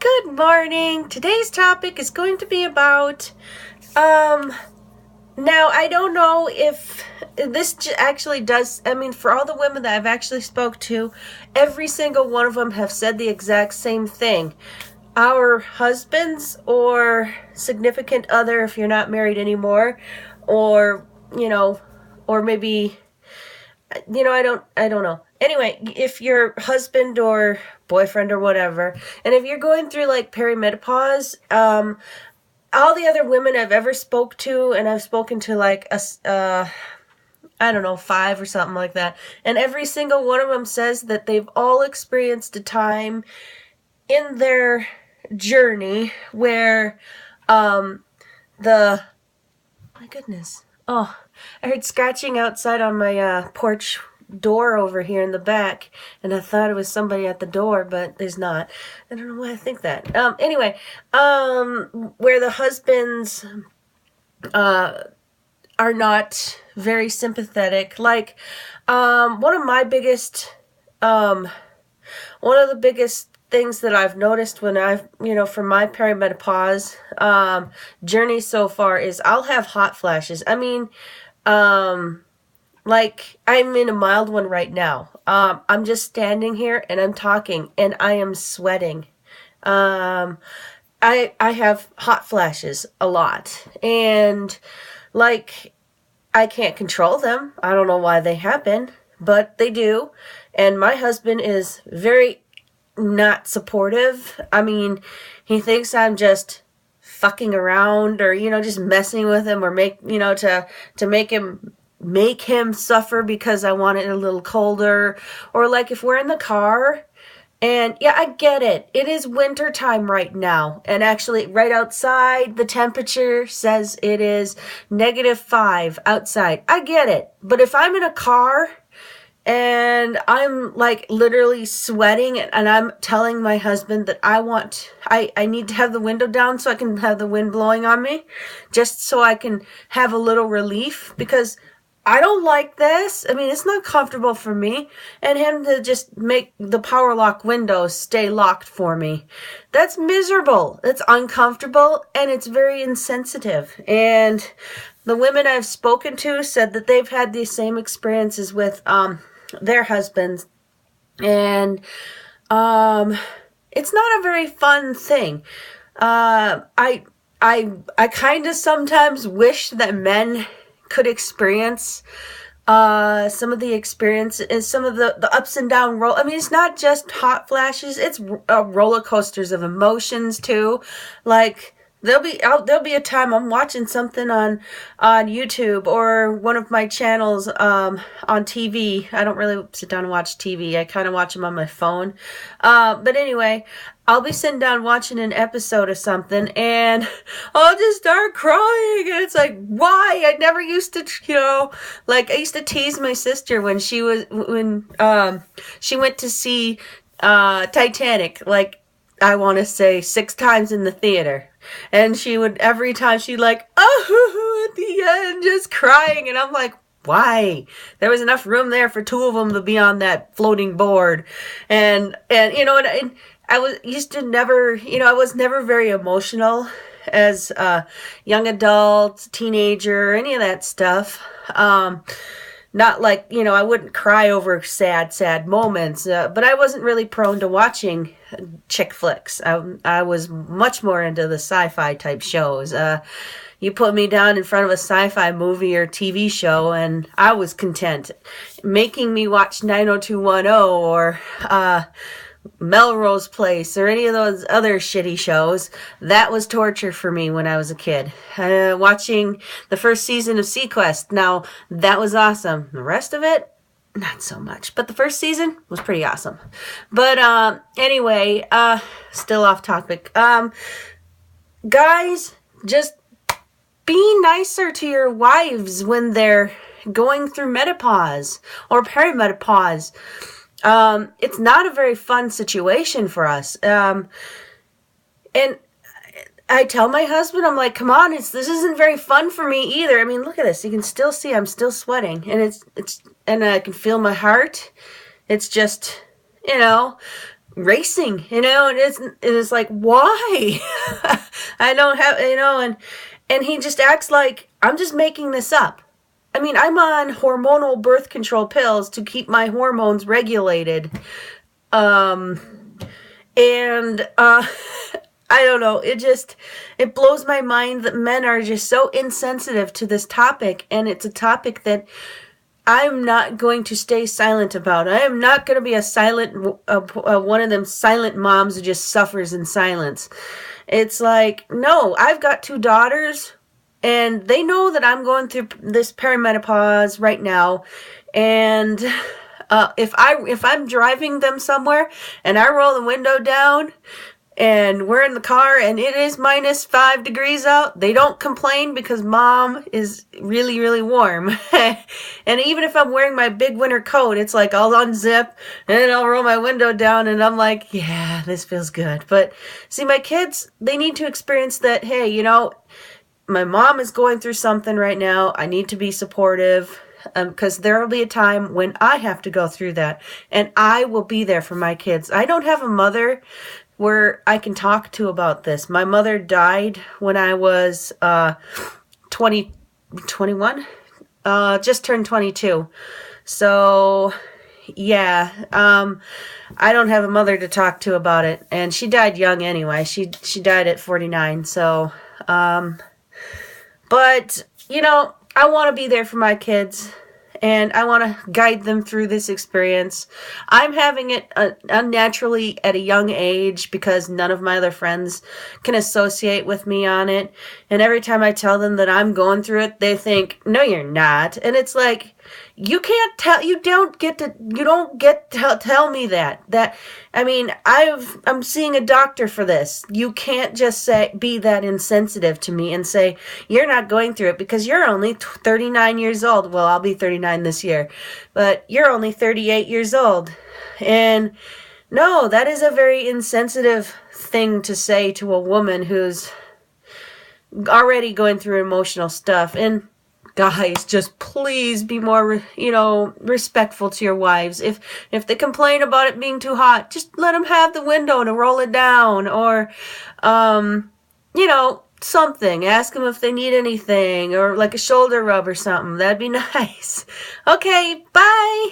Good morning. Today's topic is going to be about, now I don't know if this actually does, for all the women that I've actually spoke to, every single one of them have said the exact same thing. Our husbands or significant other, if you're not married anymore, or, or maybe, I don't know. Anyway, if your husband or boyfriend or whatever, and if you're going through like perimenopause, all the other women I've ever spoke to, and I've spoken to like I don't know, 5 or something like that, and every single one of them says that they've all experienced a time in their journey where the my goodness. Oh, I heard scratching outside on my porch door over here in the back, and I thought it was somebody at the door, but there's not. I don't know why I think that. Anyway, where the husbands are not very sympathetic. Like, one of the biggest things that I've noticed when from my perimenopause journey so far is I'll have hot flashes. Like I'm in a mild one right now. I'm just standing here and I'm talking and I am sweating. I have hot flashes a lot, and like I can't control them. I don't know why they happen, but they do. And my husband is very not supportive. He thinks I'm just fucking around or, just messing with him, or to make him suffer because I want it a little colder. Or like if we're in the car, and yeah, I get it. It is winter time right now. And actually right outside the temperature says it is -5 outside. I get it. But if I'm in a car and I'm like literally sweating and I'm telling my husband that I need to have the window down so I can have the wind blowing on me, just so I can have a little relief, because I don't like this. It's not comfortable for me. And him to just make the power lock windows stay locked for me. That's miserable. It's uncomfortable and it's very insensitive. And the women I've spoken to said that they've had these same experiences with their husbands. And it's not a very fun thing. I kind of sometimes wish that men could experience some of the experiences, some of the ups and down it's not just hot flashes, it's roller coasters of emotions too. Like there'll be a time I'm watching something on YouTube or one of my channels on TV. I don't really sit down and watch TV. I kind of watch them on my phone. But anyway, I'll be sitting down watching an episode of something and I'll just start crying. And it's like, why? I never used to, I used to tease my sister when she went to see Titanic, like I want to say 6 times in the theater. And she would, every time she'd like, oh, at the end, just crying. And I'm like, why? There was enough room there for 2 of them to be on that floating board. And I was never very emotional as a young adult, teenager, any of that stuff. Not like, I wouldn't cry over sad moments, but I wasn't really prone to watching chick flicks. I was much more into the sci-fi type shows. You put me down in front of a sci-fi movie or TV show and I was content. Making me watch 90210 or Melrose Place or any of those other shitty shows, that was torture for me when I was a kid. Watching the first season of Sequest, now that was awesome. The rest of it, not so much. But the first season was pretty awesome. But anyway, still off topic. Guys, just be nicer to your wives when they're going through menopause or perimenopause. It's not a very fun situation for us. And I tell my husband, I'm like, come on, this isn't very fun for me either. Look at this. You can still see I'm still sweating, and and I can feel my heart. It's just, racing, and it's like, why? I don't have, and he just acts like I'm just making this up. I mean, I'm on hormonal birth control pills to keep my hormones regulated. Um, and I don't know. It blows my mind that men are just so insensitive to this topic, and it's a topic that I'm not going to stay silent about. I am not going to be a silent, one of them silent moms who just suffers in silence. It's like, no, I've got 2 daughters, and they know that I'm going through this perimenopause right now, and if I'm driving them somewhere and I roll the window down and we're in the car and it is -5 degrees out, they don't complain because mom is really, really warm. And even if I'm wearing my big winter coat, it's like I'll unzip and then I'll roll my window down and I'm like, yeah, this feels good. But see, my kids, they need to experience that, hey, my mom is going through something right now. I need to be supportive. Because there will be a time when I have to go through that, and I will be there for my kids. I don't have a mother where I can talk to about this. My mother died when I was 21, just turned 22. So, yeah, I don't have a mother to talk to about it, and she died young anyway. She died at 49. So, but I want to be there for my kids, and I want to guide them through this experience. I'm having it unnaturally at a young age because none of my other friends can associate with me on it. And every time I tell them that I'm going through it, they think, no, you're not. And it's like, you don't get to tell me that. I mean, I'm seeing a doctor for this. You can't just be that insensitive to me and say, you're not going through it because you're only 39 years old. Well, I'll be 39 this year, but you're only 38 years old. And no, that is a very insensitive thing to say to a woman who's already going through emotional stuff. And guys, just please be more, respectful to your wives. If they complain about it being too hot, just let them have the window to roll it down, or, something. Ask them if they need anything, or like a shoulder rub or something. That'd be nice. Okay, bye.